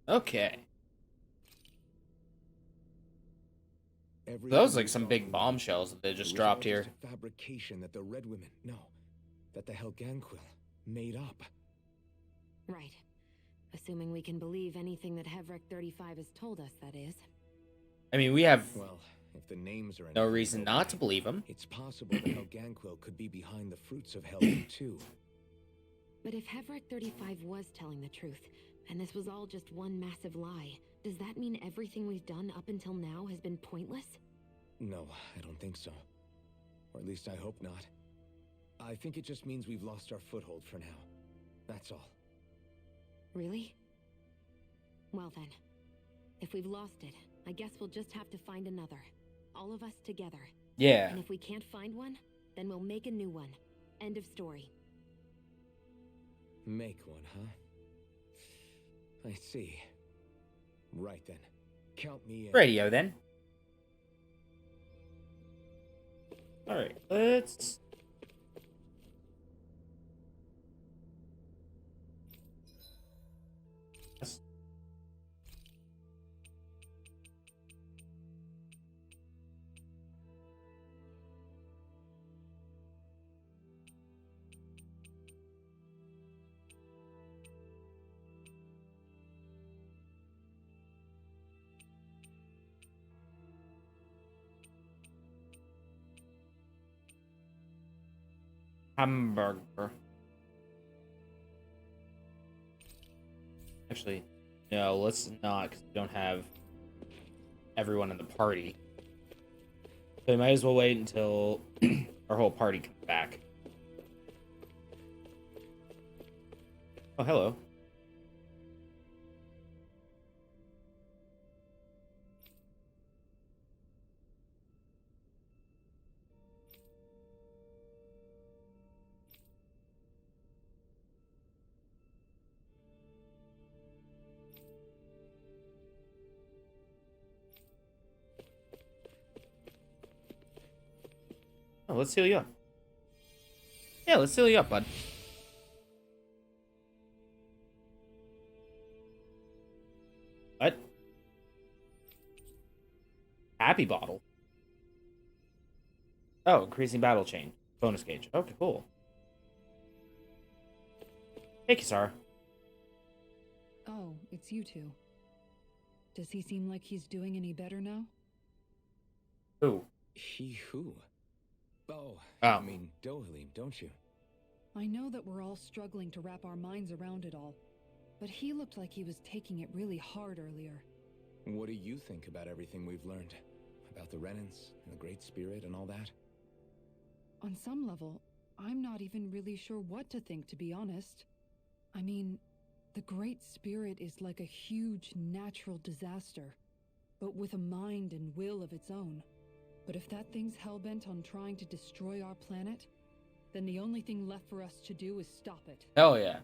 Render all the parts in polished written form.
Okay. That was Everything like we some saw big from London, bombshells that they it just was all dropped just here. a fabrication that the Red Women, no, that the Helganquil made up. Right. Assuming we can believe anything that Hevrek 35 has told us, that is. I mean, we have Well, if the names are no anything to reason go not by, to believe him. it's possible the Helganquil could be behind the fruits of Helgen too. But if Hevrek 35 was telling the truth, and this was all just one massive lie, does that mean everything we've done up until now has been pointless? No, I don't think so. Or at least I hope not. I think it just means we've lost our foothold for now. That's all. Really? Well then, if we've lost it, I guess we'll just have to find another. All of us together. Yeah. And if we can't find one, then we'll make a new one. End of story. Make one, huh? I see. Right then. Count me in. Radio then. Alright, let's... Hamburger. Actually, no, let's not, because we don't have everyone in the party. So we might as well wait until our whole party comes back. Oh, hello. Oh, let's seal you up. Yeah, let's seal you up, bud. What? Happy bottle. Oh, increasing battle chain. Bonus gauge. Okay, cool. Hey, Kisara. Oh, it's you two. Does he seem like he's doing any better now? Who? He who? Oh, Oh. you mean Dohalim, don't you? I know that we're all struggling to wrap our minds around it all, but he looked like he was taking it really hard earlier. What do you think about everything we've learned? About the Renans and the Great Spirit and all that? On some level, I'm not even really sure what to think, to be honest. I mean, the Great Spirit is like a huge natural disaster, but with a mind and will of its own. But if that thing's hellbent on trying to destroy our planet, then the only thing left for us to do is stop it. Hell yeah.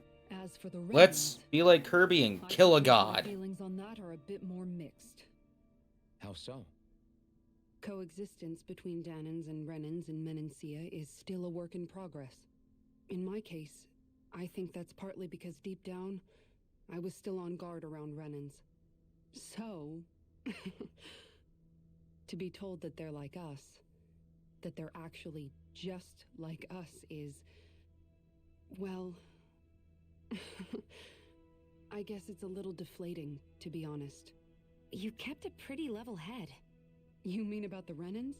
As for the Let's Renans, be like Kirby and kill a My god. feelings on that are a bit more mixed. How so? Coexistence between Danans and Renans in Menancia is still a work in progress. In my case, I think that's partly because deep down, I was still on guard around Renans. So, to be told that they're like us, that they're actually just like us is, well, I guess it's a little deflating, to be honest. You kept a pretty level head. You mean about the Renans?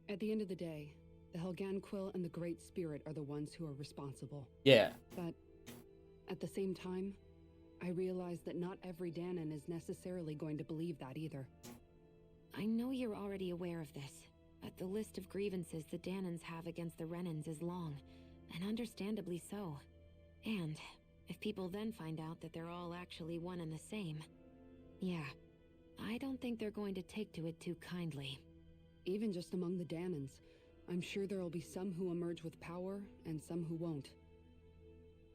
At the end of the day, the Helganquil and the Great Spirit are the ones who are responsible. Yeah. But at the same time, I realize that not every Danan is necessarily going to believe that either. I know you're already aware of this, but the list of grievances the Danans have against the Renans is long, and understandably so. And if people then find out that they're all actually one and the same, yeah, I don't think they're going to take to it too kindly. Even just among the Danans, I'm sure there'll be some who emerge with power and some who won't.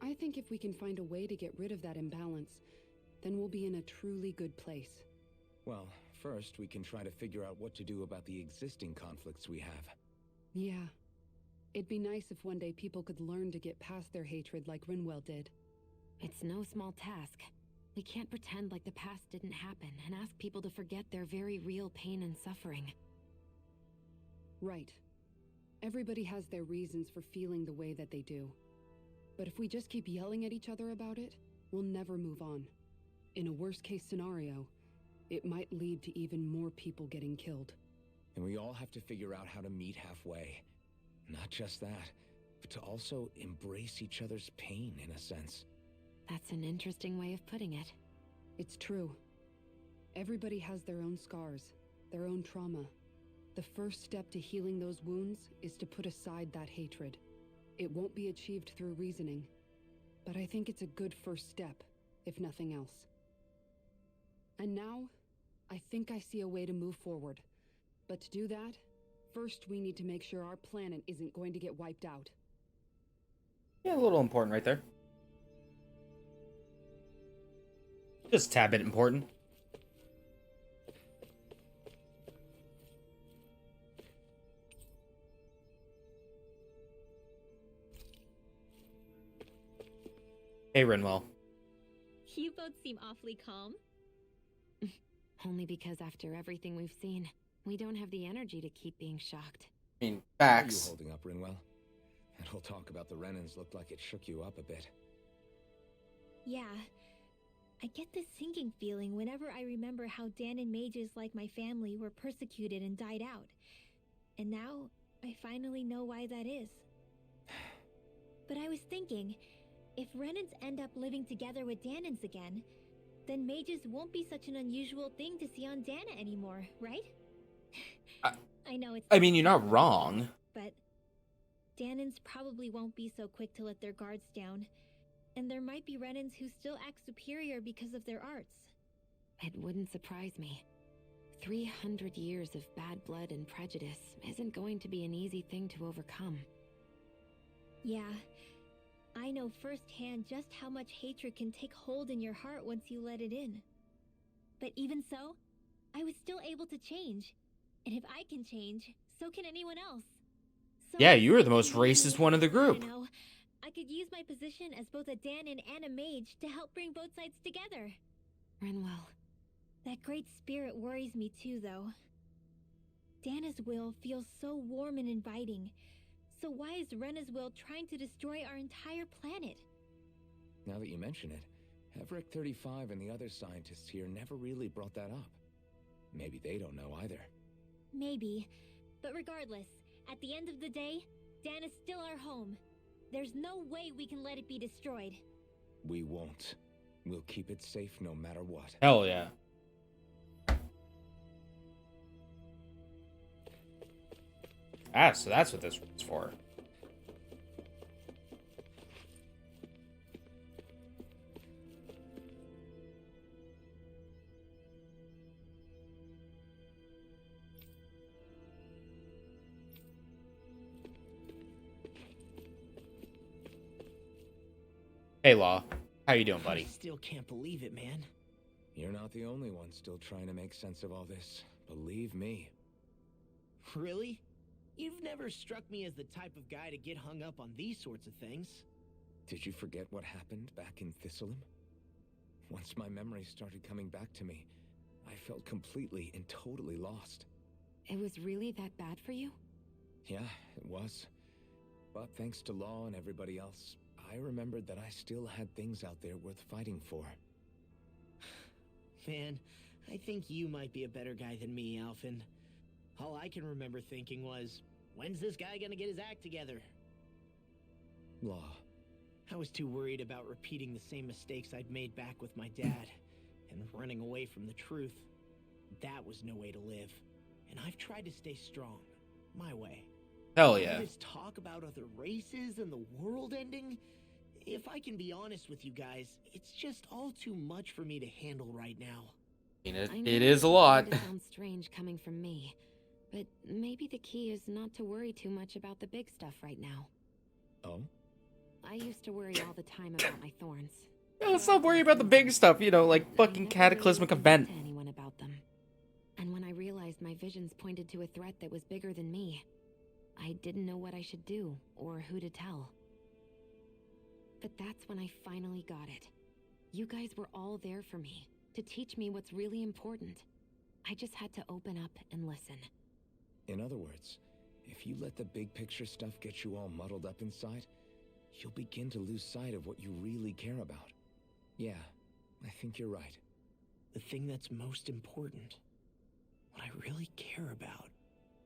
I think if we can find a way to get rid of that imbalance, then we'll be in a truly good place. Well, first we can try to figure out what to do about the existing conflicts we have. Yeah. It'd be nice if one day people could learn to get past their hatred like Rinwell did. It's no small task. We can't pretend like the past didn't happen and ask people to forget their very real pain and suffering. Right. Everybody has their reasons for feeling the way that they do. But if we just keep yelling at each other about it, we'll never move on. In a worst-case scenario, it might lead to even more people getting killed. And we all have to figure out how to meet halfway. Not just that, but to also embrace each other's pain, in a sense. That's an interesting way of putting it. It's true. Everybody has their own scars, their own trauma. The first step to healing those wounds is to put aside that hatred. It won't be achieved through reasoning, but I think it's a good first step, if nothing else. And now, I think I see a way to move forward. But to do that, first we need to make sure our planet isn't going to get wiped out. Yeah, a little important right there. Just a tad bit important. Hey, Renwell. You both seem awfully calm. Only because after everything we've seen, we don't have the energy to keep being shocked. I mean, How are you facts. holding up, Rinwell? That whole talk about the Renans looked like it shook you up a bit. Yeah. I get this sinking feeling whenever I remember how Danon mages like my family were persecuted and died out. And now, I finally know why that is. But I was thinking, if Renans end up living together with Danons again, then mages won't be such an unusual thing to see on Dana anymore, right? I know it's... I mean, you're not wrong. But Danons probably won't be so quick to let their guards down. And there might be Renans who still act superior because of their arts. It wouldn't surprise me. 300 years of bad blood and prejudice isn't going to be an easy thing to overcome. Yeah. I know firsthand just how much hatred can take hold in your heart once you let it in. But even so, I was still able to change. And if I can change, so can anyone else. So Yeah, you were the most maybe, racist one in the group. You know, I could use my position as both a Danon and a mage to help bring both sides together. Renwell, That great spirit worries me too, though. Dana's will feels so warm and inviting. So why is Rena's will trying to destroy our entire planet? Now that you mention it, Everett 35 and the other scientists here never really brought that up. Maybe they don't know either. Maybe. But regardless, at the end of the day, Dana's still our home. There's no way we can let it be destroyed. We won't. We'll keep it safe no matter what. Hell yeah. Ah, so that's what this one's for. Hey, Law. How you doing, I buddy? still can't believe it, man. You're not the only one still trying to make sense of all this. Believe me. Really? You've never struck me as the type of guy to get hung up on these sorts of things. Did you forget what happened back in Thistleum? Once my memories started coming back to me, I felt completely and totally lost. it was really that bad for you? Yeah, it was. But thanks to Law and everybody else, I remembered that I still had things out there worth fighting for. Man, I think you might be a better guy than me, Alphen. All I can remember thinking was, when's this guy gonna get his act together? Law. I was too worried about repeating the same mistakes I'd made back with my dad, and running away from the truth. That was no way to live. And I've tried to stay strong, my way. Hell yeah. This talk about other races and the world ending, if I can be honest with you guys, it's just all too much for me to handle right now. I mean, I know it is a lot. It sounds strange coming from me, but maybe the key is not to worry too much about the big stuff right now. Oh? I used to worry all the time about my thorns. Yeah, let's not worry about the big stuff, you know, like I fucking never cataclysmic really event. talked to anyone about them. And when I realized my visions pointed to a threat that was bigger than me, I didn't know what I should do or who to tell. But that's when I finally got it. You guys were all there for me, to teach me what's really important. I just had to open up and listen. In other words, if you let the big picture stuff get you all muddled up inside, you'll begin to lose sight of what you really care about. Yeah, I think you're right. The thing that's most important. What I really care about.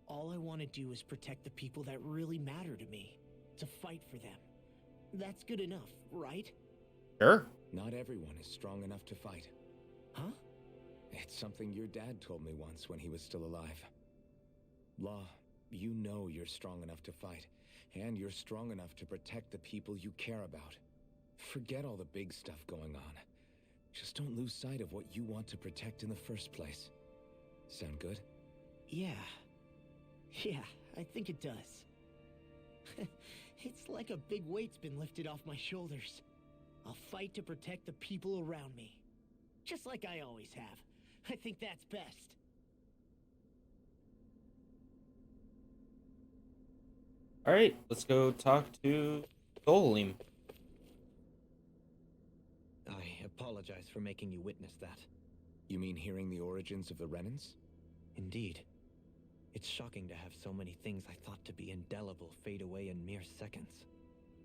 All I want to do is protect the people that really matter to me. To fight for them. That's good enough, right? Sure. Not everyone is strong enough to fight. Huh? It's something your dad told me once when he was still alive. Law, you know you're strong enough to fight, and you're strong enough to protect the people you care about. Forget all the big stuff going on. Just don't lose sight of what you want to protect in the first place. Sound good? Yeah. Yeah, I think it does. It's like a big weight's been lifted off my shoulders. I'll fight to protect the people around me. Just like I always have. I think that's best. All right, let's go talk to Dohalim. I apologize for making you witness that. You mean hearing the origins of the Renans? Indeed. It's shocking to have so many things I thought to be indelible fade away in mere seconds.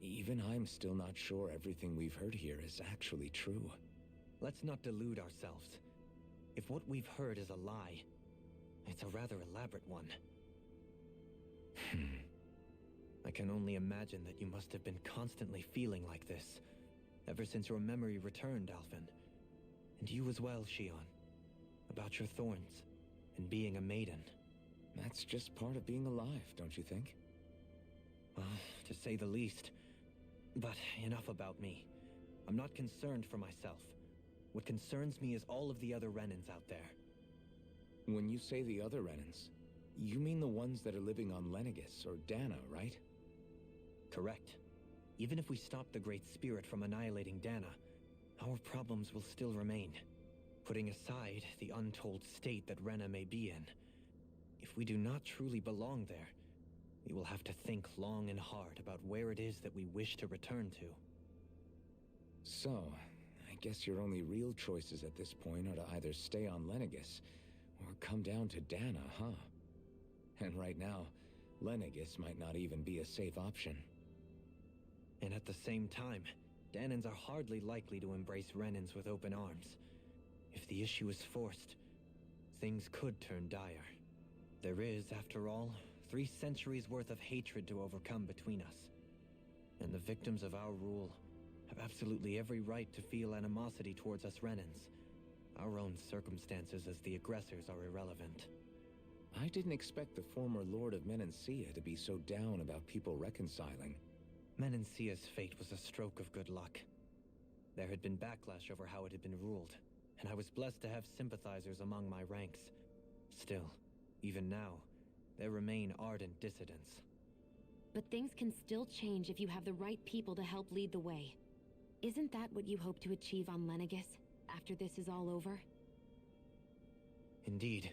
Even I'm still not sure everything we've heard here is actually true. Let's not delude ourselves. If what we've heard is a lie, it's a rather elaborate one. I can only imagine that you must have been constantly feeling like this, ever since your memory returned, Alphen. And you as well, Shion. About your thorns, and being a maiden. That's just part of being alive, don't you think? Well, to say the least. But enough about me. I'm not concerned for myself. What concerns me is all of the other Renans out there. When you say the other Renans, you mean the ones that are living on Lenegis or Dana, right? Correct. Even if we stop the Great Spirit from annihilating Dana, our problems will still remain. Putting aside the untold state that Rena may be in, if we do not truly belong there, we will have to think long and hard about where it is that we wish to return to. So, I guess your only real choices at this point are to either stay on Lenegis, or come down to Dana, huh? And right now, Lenegis might not even be a safe option. And at the same time, Danans are hardly likely to embrace Renans with open arms. If the issue is forced, things could turn dire. There is, after all, 3 centuries worth of hatred to overcome between us. And the victims of our rule have absolutely every right to feel animosity towards us Renans. Our own circumstances as the aggressors are irrelevant. I didn't expect the former Lord of Menancia to be so down about people reconciling. Menancia's fate was a stroke of good luck. There had been backlash over how it had been ruled, and I was blessed to have sympathizers among my ranks. Still, even now, there remain ardent dissidents. But things can still change if you have the right people to help lead the way. Isn't that what you hope to achieve on Lenegis, after this is all over? Indeed.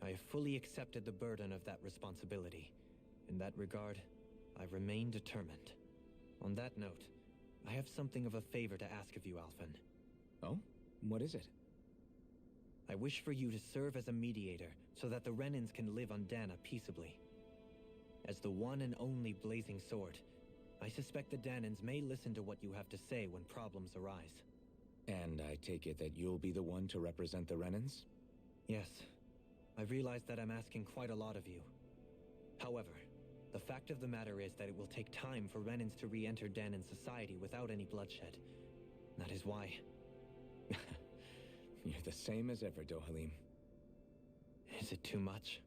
I have fully accepted the burden of that responsibility. In that regard, I remain determined. On that note, I have something of a favor to ask of you, Alphen. Oh? What is it? I wish for you to serve as a mediator, so that the Renans can live on Dana peaceably. As the one and only Blazing Sword, I suspect the Danans may listen to what you have to say when problems arise. And I take it that you'll be the one to represent the Renans? Yes. I realize that I'm asking quite a lot of you. However, the fact of the matter is that it will take time for Renans to re-enter Danan society without any bloodshed. That is why. You're the same as ever, Dohalim. Is it too much?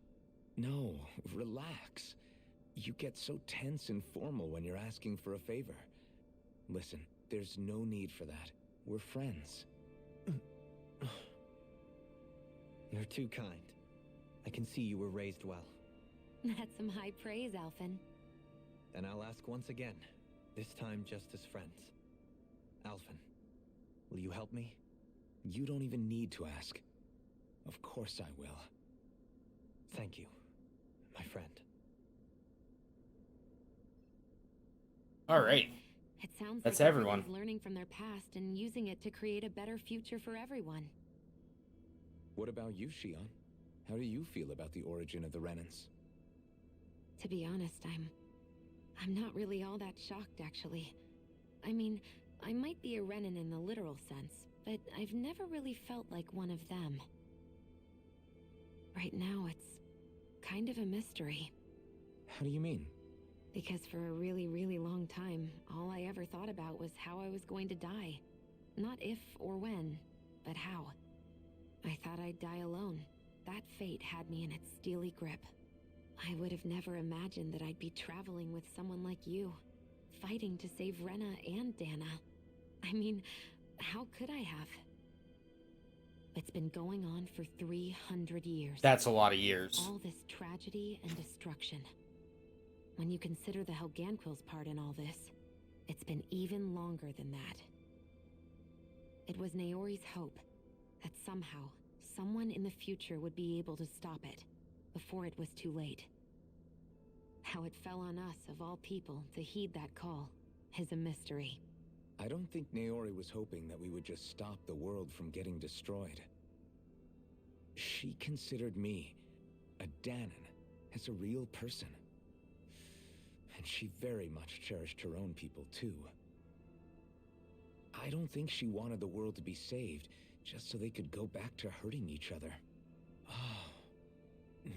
No, relax. You get so tense and formal when you're asking for a favor. Listen, there's no need for that. We're friends. You're too kind. I can see you were raised well. That's some high praise, Alphen. Then I'll ask once again, this time just as friends. Alphen, will you help me? You don't even need to ask. Of course I will. Thank you, my friend. All right. It sounds That's like everyone. everyone's learning from their past and using it to create a better future for everyone. What about you, Shion? How do you feel about the origin of the Renans? To be honest, I'm not really all that shocked, actually. I mean, I might be a Renan in the literal sense, but I've never really felt like one of them. Right now, it's kind of a mystery. How do you mean? Because for a really, really long time, all I ever thought about was how I was going to die. Not if or when, but how. I thought I'd die alone. That fate had me in its steely grip. I would have never imagined that I'd be traveling with someone like you, fighting to save Rena and Dana. I mean, how could I have? It's been going on for 300 years. That's a lot of years. All this tragedy and destruction. When you consider the Helganquil's part in all this, it's been even longer than that. It was Naori's hope that somehow, someone in the future would be able to stop it, before it was too late. How it fell on us, of all people, to heed that call, is a mystery. I don't think Naori was hoping that we would just stop the world from getting destroyed. She considered me, a Danan, as a real person. And she very much cherished her own people, too. I don't think she wanted the world to be saved, just so they could go back to hurting each other. Oh,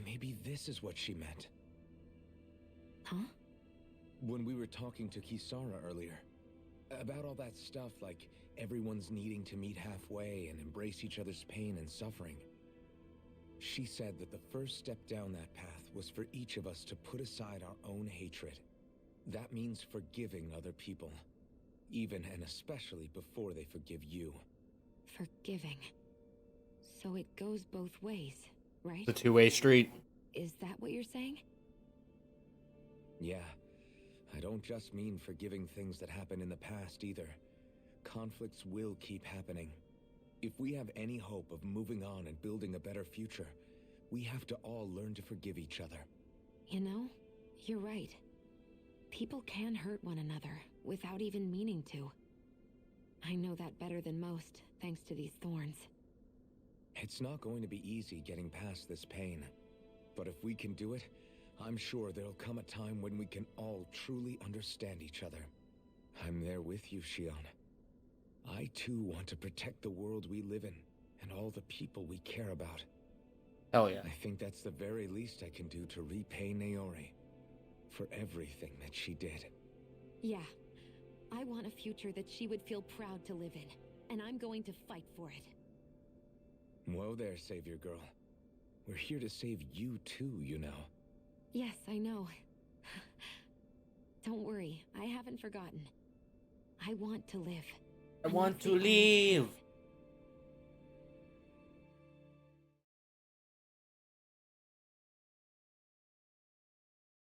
maybe this is what she meant. Huh? When we were talking to Kisara earlier, about all that stuff like everyone's needing to meet halfway and embrace each other's pain and suffering. She said that the first step down that path was for each of us to put aside our own hatred. That means forgiving other people, even and especially before they forgive you. Forgiving. So it goes both ways, right? It's a two-way street. Is that what you're saying? Yeah. I don't just mean forgiving things that happened in the past either. Conflicts will keep happening. If we have any hope of moving on and building a better future, we have to all learn to forgive each other. You know, you're right. People can hurt one another without even meaning to. I know that better than most, thanks to these thorns. It's not going to be easy getting past this pain. But if we can do it, I'm sure there'll come a time when we can all truly understand each other. I'm there with you, Shion. I too want to protect the world we live in, and all the people we care about. Hell yeah. I think that's the very least I can do to repay Naori for everything that she did. Yeah. I want a future that she would feel proud to live in, and I'm going to fight for it. Whoa there, Savior Girl. We're here to save you too, you know. Yes, I know. Don't worry, I haven't forgotten. I want to live. I And want that's to the only leave. choice.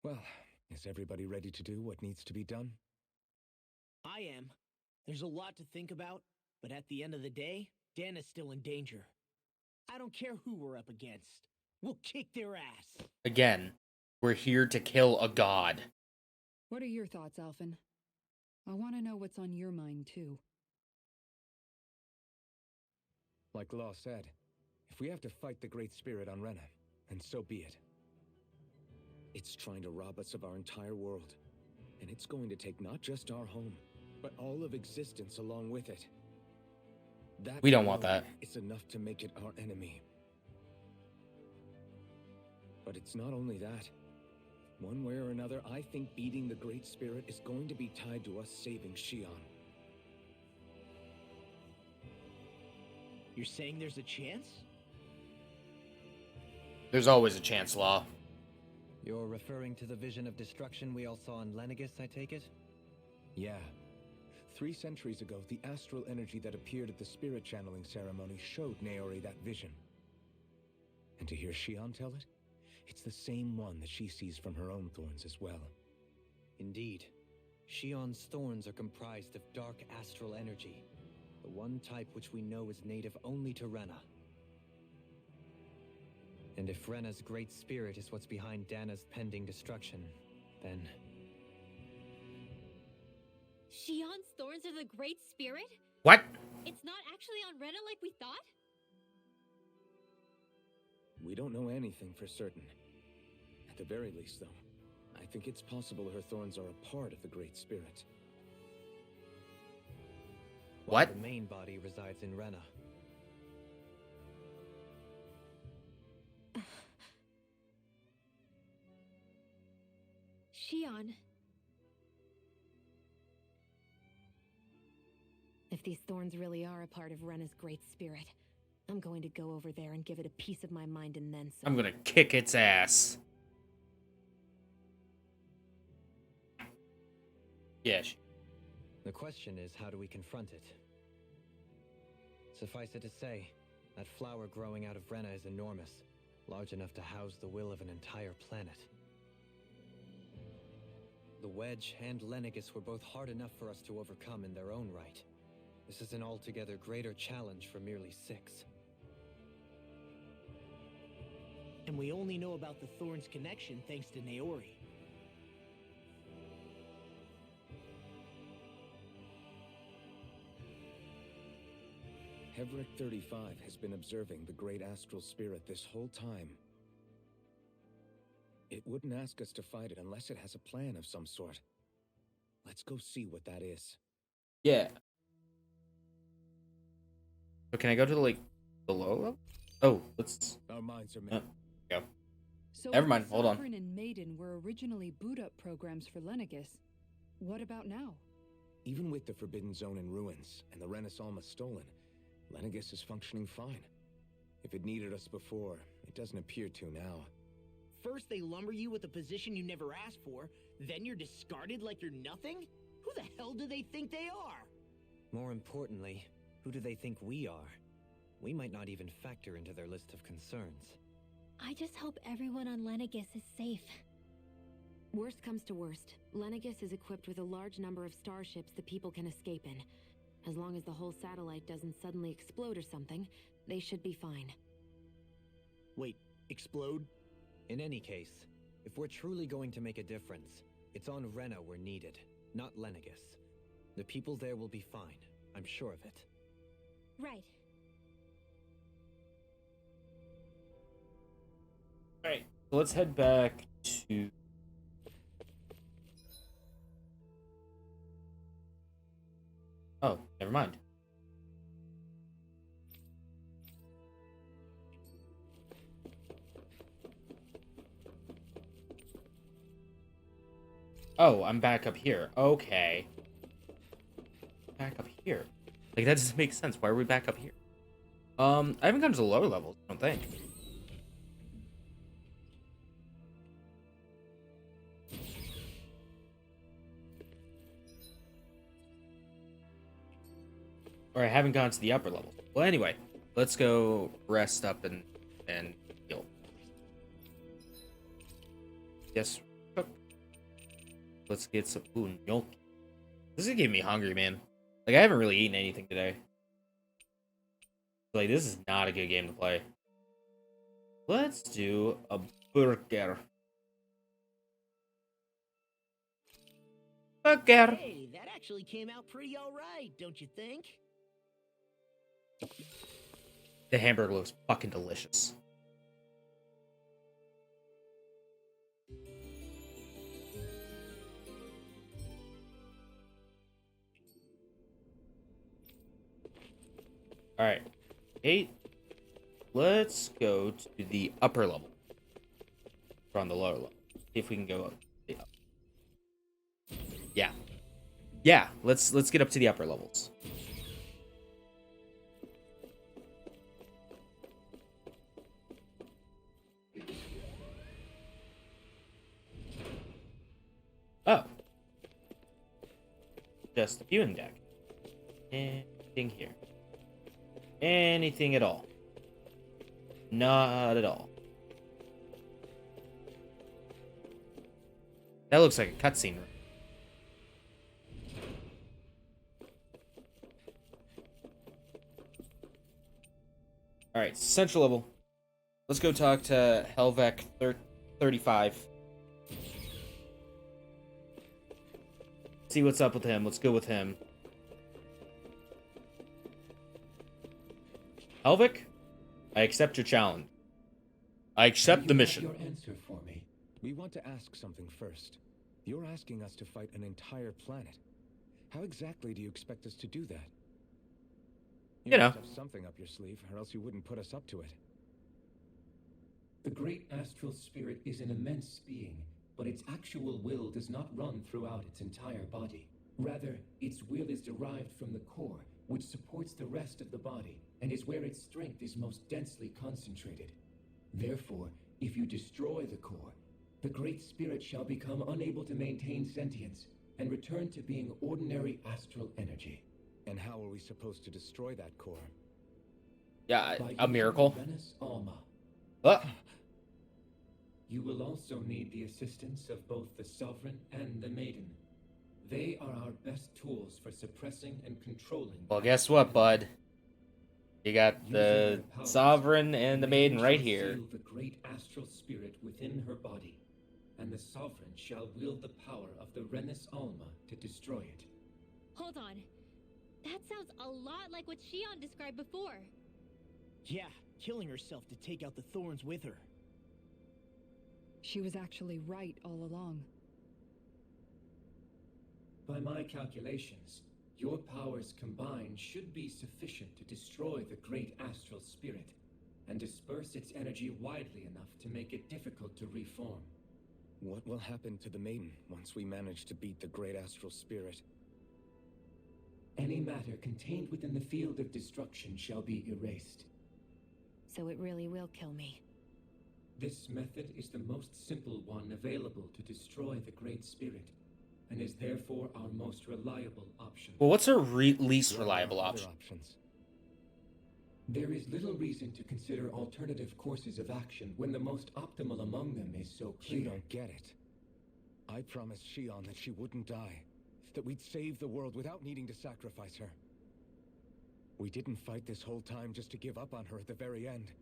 Well, is everybody ready to do what needs to be done? I am. There's a lot to think about, but at the end of the day, Dana's still in danger. I don't care who we're up against. We'll kick their ass. Again, we're here to kill a god. What are your thoughts, Alphen? I want to know what's on your mind, too. Like Law said, if we have to fight the Great Spirit on Rena, then so be it. It's trying to rob us of our entire world, and it's going to take not just our home, but all of existence along with it. That We don't want that. It's enough to make it our enemy. But it's not only that. One way or another, I think beating the Great Spirit is going to be tied to us saving Shion. You're saying there's a chance? There's always a chance, Law. You're referring to the vision of destruction we all saw in Lenegis, I take it? Yeah. 3 centuries ago, the astral energy that appeared at the spirit channeling ceremony showed Naori that vision. And to hear Shion tell it, it's the same one that she sees from her own thorns as well. Indeed. Shion's thorns are comprised of dark astral energy, the one type which we know is native only to Rena. And if Rena's great spirit is what's behind Dana's pending destruction, then... Shion's thorns are the Great Spirit? What? It's not actually on Rena like we thought? We don't know anything for certain. At the very least, though, I think it's possible her thorns are a part of the Great Spirit. While What? the main body resides in Rena. Shion. If these thorns really are a part of Rena's Great Spirit, I'm going to go over there and give it a piece of my mind and then some. I'm gonna kick its ass. Yeah. The question is, how do we confront it? Suffice it to say, that flower growing out of Rena is enormous, large enough to house the will of an entire planet. The Wedge and Lenegis were both hard enough for us to overcome in their own right. This is an altogether greater challenge for merely 6. And we only know about the Thorns connection thanks to Naori. Hevric 35 has been observing the Great Astral Spirit this whole time. It wouldn't ask us to fight it unless it has a plan of some sort. Let's go see what that is. Yeah. So can I go to like below level? Oh, let's. Our minds are made. Go. So Never mind, hold on. Sovereign and Maiden were originally boot-up programs for Lenegis. What about now? Even with the Forbidden Zone in ruins and the Renis almost stolen, Lenegis is functioning fine. If it needed us before, it doesn't appear to now. First they lumber you with a position you never asked for, then you're discarded like you're nothing? Who the hell do they think they are? More importantly, who do they think we are? We might not even factor into their list of concerns. I just hope everyone on Lenegis is safe. Worst comes to worst, Lenegis is equipped with a large number of starships the people can escape in. As long as the whole satellite doesn't suddenly explode or something, they should be fine. Wait, explode? In any case, if we're truly going to make a difference, it's on Rena we're needed, not Lenegis. The people there will be fine, I'm sure of it. Right. Alright, so let's head back to... Oh, never mind. Oh, I'm back up here. Okay. Back up here. Like, that doesn't make sense. Why are we back up here? I haven't gone to the lower levels, I don't think. Or I haven't gone to the upper level. Well, anyway, let's go rest up and heal. Yes, cook. Let's get some food. Gnocchi. This is getting me hungry, man. Like, I haven't really eaten anything today. Like, this is not a good game to play. Let's do a burger. Burger. Hey, that actually came out pretty alright, don't you think? The hamburger looks fucking delicious. Alright. 8. Let's go to the upper level. From the lower level. See if we can go up. Yeah. Yeah, let's get up to the upper levels. Oh. Just a viewing deck. Anything here? Anything at all? Not at all. That looks like a cutscene room. Alright, central level. Let's go talk to Helvec 35. See see what's up with him. Let's go with him. Helvik, I accept your challenge. I accept the mission. Your answer for me. We want to ask something first. You're asking us to fight an entire planet. How exactly do you expect us to do that? You know. must have something up your sleeve, or else you wouldn't put us up to it. The great astral spirit is an immense being, but its actual will does not run throughout its entire body. Rather, its will is derived from the core, which supports the rest of the body, and is where its strength is most densely concentrated. Therefore, if you destroy the core, the great spirit shall become unable to maintain sentience, and return to being ordinary astral energy. And how are we supposed to destroy that core? Yeah, By a miracle. using Renis Alma. Ah, You will also need the assistance of both the Sovereign and the Maiden. They are our best tools for suppressing and controlling. well, guess what, bud? You got Using the their powers, Sovereign and the Maiden shall right here. seal the great astral spirit within her body, and the Sovereign shall wield the power of the Renis Alma to destroy it. Hold on. That sounds a lot like what Shion described before. Yeah, killing herself to take out the thorns with her. She was actually right all along. By my calculations, your powers combined should be sufficient to destroy the great astral spirit, and disperse its energy widely enough to make it difficult to reform. What will happen to the Maiden once we manage to beat the great astral spirit? Any matter contained within the field of destruction shall be erased. So it really will kill me. This method is the most simple one available to destroy the Great Spirit, and is therefore our most reliable option. Well, what's our least What are reliable our other option? options? There is little reason to consider alternative courses of action when the most optimal among them is so You clear. don't get it. I promised Shion that she wouldn't die, that we'd save the world without needing to sacrifice her. We didn't fight this whole time just to give up on her at the very end.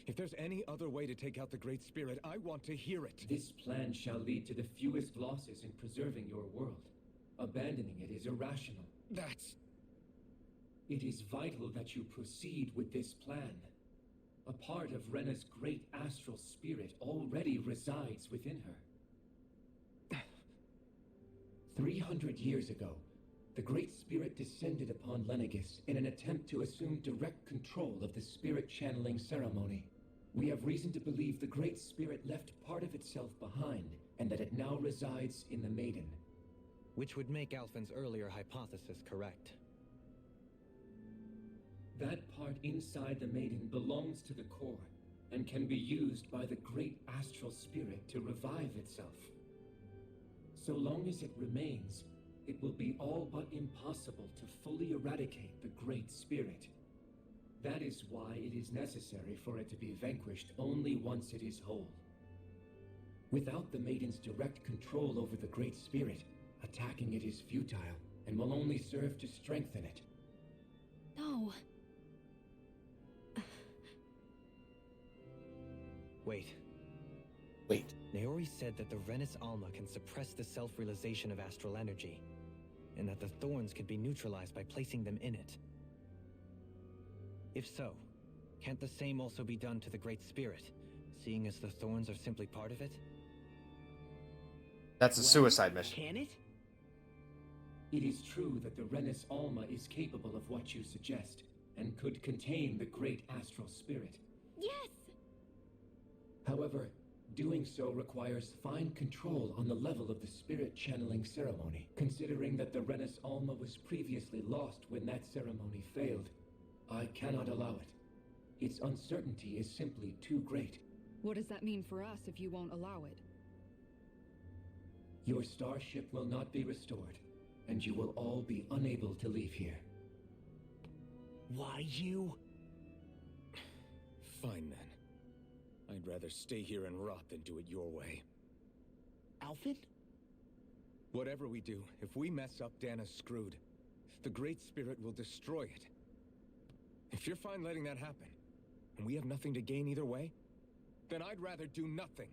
If there's any other way to take out the Great Spirit, I want to hear it. This plan shall lead to the fewest losses in preserving your world. Abandoning it is irrational. That's... It is vital that you proceed with this plan. A part of Rena's great astral spirit already resides within her. 300 years ago, the Great Spirit descended upon Lenegis in an attempt to assume direct control of the spirit channeling ceremony. We have reason to believe the Great Spirit left part of itself behind, and that it now resides in the Maiden. Which would make Alphen's earlier hypothesis correct. That part inside the Maiden belongs to the core, and can be used by the great astral spirit to revive itself. So long as it remains, it will be all but impossible to fully eradicate the Great Spirit. That is why it is necessary for it to be vanquished only once it is whole. Without the Maiden's direct control over the Great Spirit, attacking it is futile, and will only serve to strengthen it. No. Wait. Wait. Naori said that the Renis Alma can suppress the self-realization of astral energy, and that the thorns could be neutralized by placing them in it. If so, can't the same also be done to the Great Spirit, seeing as the thorns are simply part of it? That's a suicide mission. Can it? It is true that the Renis Alma is capable of what you suggest, and could contain the great astral spirit. Yes! However, doing so requires fine control on the level of the spirit channeling ceremony, considering that the Renis Alma was previously lost when that ceremony failed. I cannot allow it. Its uncertainty is simply too great. What does that mean for us if you won't allow it? Your starship will not be restored, and you will all be unable to leave here. Why you? Fine then. I'd rather stay here and rot than do it your way. Alphen? Whatever we do, if we mess up, Dana's screwed. The Great Spirit will destroy it. If you're fine letting that happen, and we have nothing to gain either way, then I'd rather do nothing.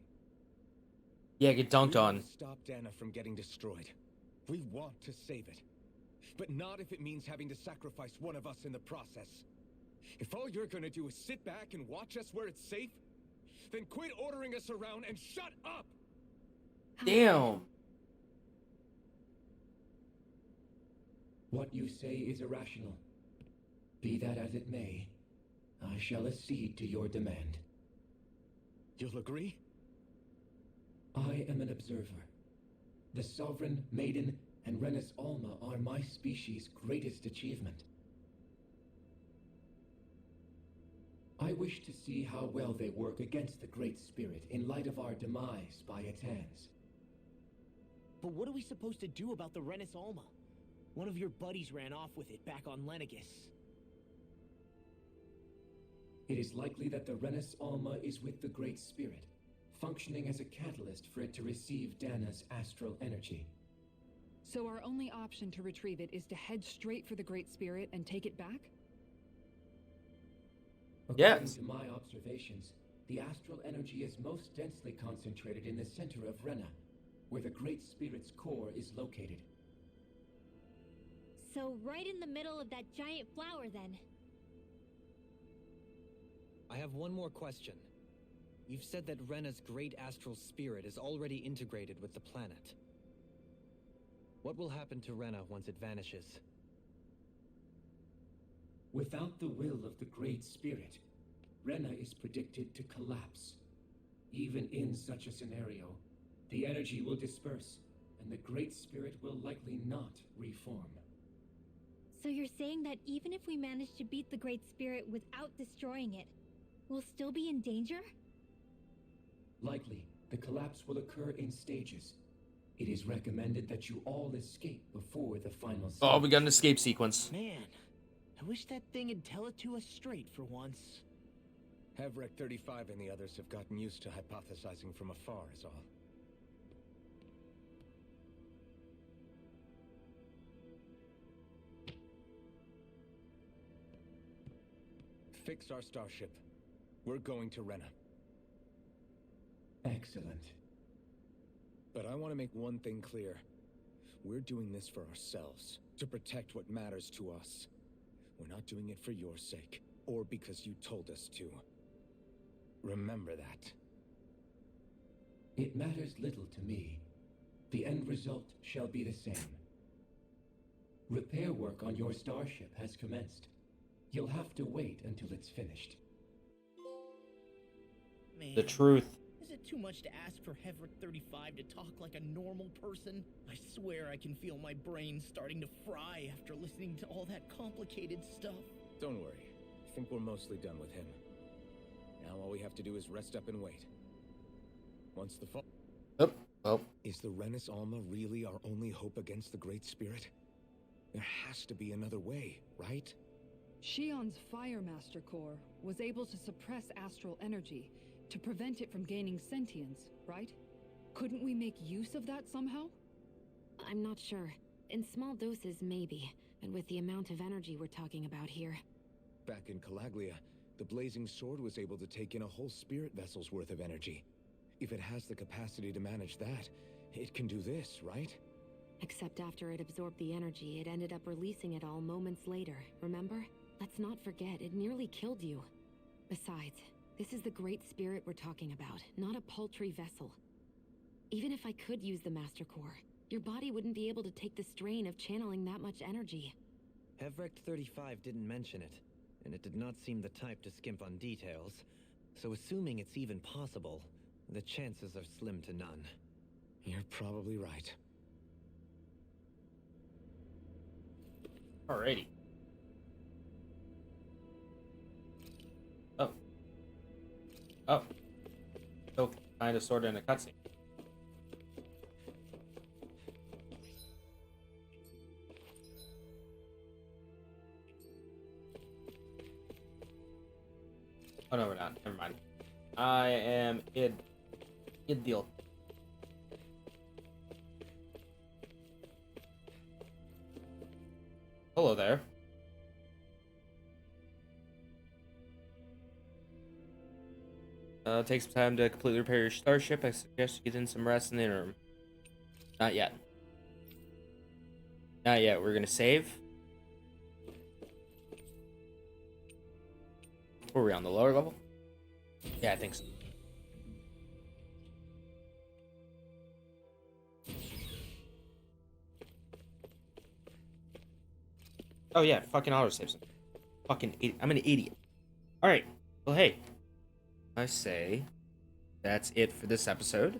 Yeah, get dunked We on. need to stop Dana from getting destroyed. We want to save it. But not if it means having to sacrifice one of us in the process. If all you're gonna do is sit back and watch us where it's safe, then quit ordering us around and shut up! Damn. What you say is irrational. Be that as it may, I shall accede to your demand. You'll agree? I am an observer. The Sovereign, Maiden, and Renis Alma are my species' greatest achievement. I wish to see how well they work against the Great Spirit in light of our demise by its hands. But what are we supposed to do about the Renis Alma? One of your buddies ran off with it back on Lenegus. It is likely that the Renis Alma is with the Great Spirit, functioning as a catalyst for it to receive Dana's astral energy. So our only option to retrieve it is to head straight for the Great Spirit and take it back? According Yes. to my observations, the astral energy is most densely concentrated in the center of Rena, where the Great Spirit's core is located. So right in the middle of that giant flower then. I have one more question. You've said that Rena's great astral spirit is already integrated with the planet. What will happen to Rena once it vanishes? Without the will of the Great Spirit, Rena is predicted to collapse. Even in such a scenario, the energy will disperse, and the Great Spirit will likely not reform. So you're saying that even if we manage to beat the Great Spirit without destroying it, we'll still be in danger? Likely, the collapse will occur in stages. It is recommended that you all escape before the final stage. Oh, we got an escape sequence. Man, I wish that thing would tell it to us straight for once. Havrek 35 and the others have gotten used to hypothesizing from afar is all. Fix our starship. We're going to Rena. Excellent. But I want to make one thing clear. We're doing this for ourselves, to protect what matters to us. We're not doing it for your sake, or because you told us to. Remember that. It matters little to me. The end result shall be the same. Repair work on your starship has commenced. You'll have to wait until it's finished. Man, The truth. is it too much to ask for Hevrick 35 to talk like a normal person? I swear I can feel my brain starting to fry after listening to all that complicated stuff. Don't worry. I think we're mostly done with him. Now all we have to do is rest up and wait. Once the fall... Oh, well. Is the Renis Alma really our only hope against the Great Spirit? There has to be another way, right? Shion's Firemaster Core was able to suppress astral energy to prevent it from gaining sentience, right? Couldn't we make use of that somehow? I'm not sure. In small doses, maybe. And with the amount of energy we're talking about here. Back in Calaglia, the Blazing Sword was able to take in a whole spirit vessel's worth of energy. If it has the capacity to manage that, it can do this, right? Except after it absorbed the energy, it ended up releasing it all moments later, remember? Let's not forget, it nearly killed you. Besides, this is the Great Spirit we're talking about, not a paltry vessel. Even if I could use the Master Core, your body wouldn't be able to take the strain of channeling that much energy. Hevrick 35 didn't mention it, and it did not seem the type to skimp on details. So assuming it's even possible, the chances are slim to none. You're probably right. Alrighty. Oh. Oh. Still kind of sort of in a cutscene. Oh no, we're not. Never mind. I am Idil. Hello there. Take some time to completely repair your starship. I suggest you get in some rest in the interim. Not yet. Not yet. We're gonna save. Were we on the lower level? Yeah, I think so. Oh yeah, fucking autosave some. Fucking idiot. I'm an idiot. Alright. Well, hey. I say that's it for this episode.